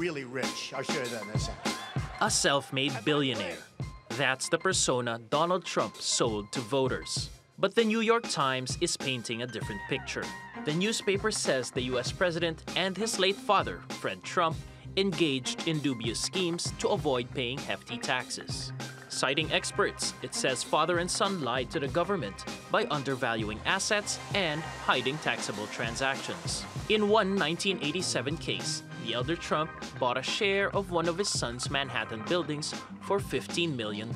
really rich. I'll show you that in a second. A self-made billionaire. That's the persona Donald Trump sold to voters. But the New York Times is painting a different picture. The newspaper says the US president and his late father, Fred Trump, engaged in dubious schemes to avoid paying hefty taxes. Citing experts, it says father and son lied to the government by undervaluing assets and hiding taxable transactions. In one 1987 case, the elder Trump bought a share of one of his son's Manhattan buildings for $15 million.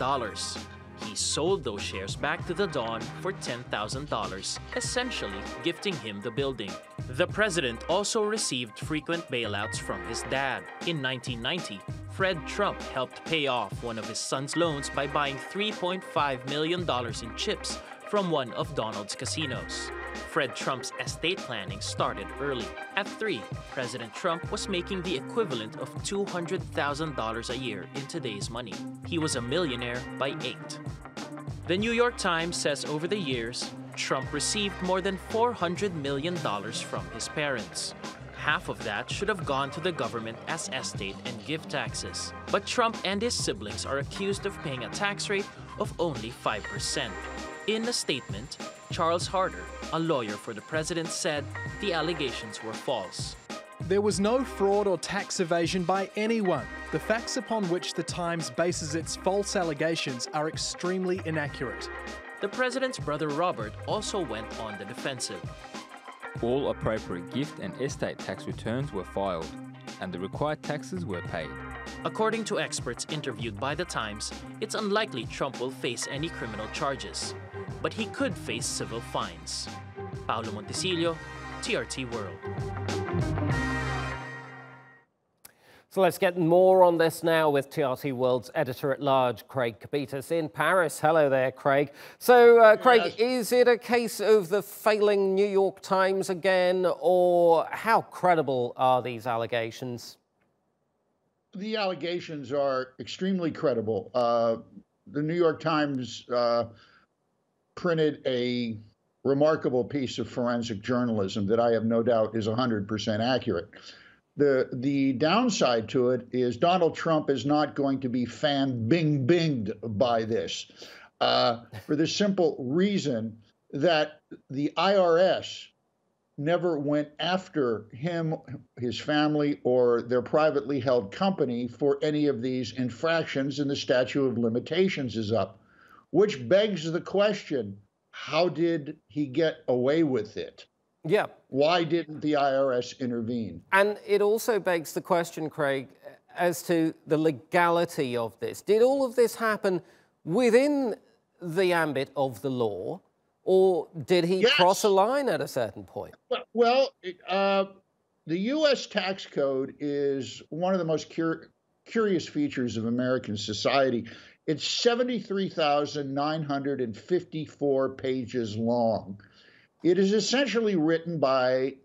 He sold those shares back to the Don for $10,000, essentially gifting him the building. The president also received frequent bailouts from his dad. In 1990, Fred Trump helped pay off one of his son's loans by buying $3.5 million in chips from one of Donald's casinos. Fred Trump's estate planning started early. At 3, President Trump was making the equivalent of $200,000 a year in today's money. He was a millionaire by 8. The New York Times says over the years, Trump received more than $400 million from his parents. Half of that should have gone to the government as estate and gift taxes. But Trump and his siblings are accused of paying a tax rate of only 5%. In a statement, Charles Harder, a lawyer for the president, said the allegations were false. There was no fraud or tax evasion by anyone. The facts upon which the Times bases its false allegations are extremely inaccurate. The president's brother Robert also went on the defensive. All appropriate gift and estate tax returns were filed, and the required taxes were paid. According to experts interviewed by the Times, it's unlikely Trump will face any criminal charges, but he could face civil fines. Paolo Montecillo, TRT World. So let's get more on this now with TRT World's editor-at-large, Craig Copetas in Paris. Hello there, Craig. So, Craig, is it a case of the failing New York Times again, or how credible are these allegations? The allegations are extremely credible. The New York Times printed a remarkable piece of forensic journalism that I have no doubt is 100% accurate. The downside to it is Donald Trump is not going to be fan-binged by this for the simple reason that the IRS never went after him, his family, or their privately held company for any of these infractions, and the statute of limitations is up, which begs the question, how did he get away with it? Yeah. Why didn't the IRS intervene? And it also begs the question, Craig, as to the legality of this. Did all of this happen within the ambit of the law, or did he cross a line at a certain point? Well, the U.S. tax code is one of the most curious features of American society. It's 73,954 pages long. It is essentially written by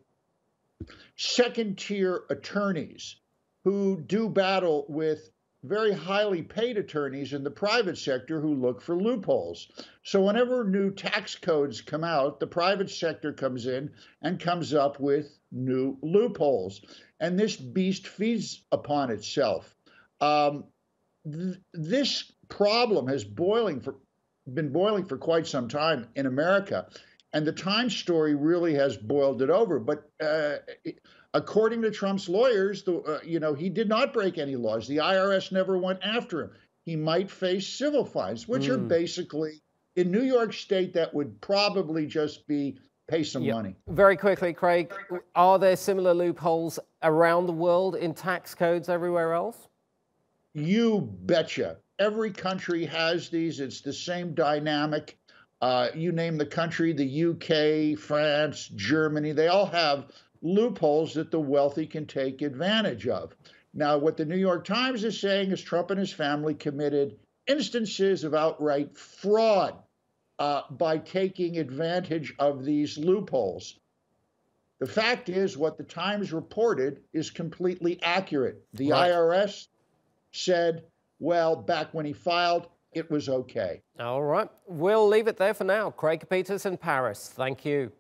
second-tier attorneys who do battle with very highly paid attorneys in the private sector who look for loopholes. So whenever new tax codes come out, the private sector comes in and comes up with new loopholes. And this beast feeds upon itself. This problem has been boiling for quite some time in America. And the Times story really has boiled it over. But according to Trump's lawyers, he did not break any laws. The IRS never went after him. He might face civil fines, which are basically, in New York State, that would probably just be pay some money. Very quickly, Craig, are there similar loopholes around the world in tax codes everywhere else? You betcha. Every country has these. It's the same dynamic. You name the country, the UK, France, Germany, they all have loopholes that the wealthy can take advantage of. Now, what the New York Times is saying is Trump and his family committed instances of outright fraud by taking advantage of these loopholes. The fact is, what the Times reported is completely accurate. The IRS said, well, back when he filed, it was okay. All right. We'll leave it there for now. Craig Copetas in Paris. Thank you.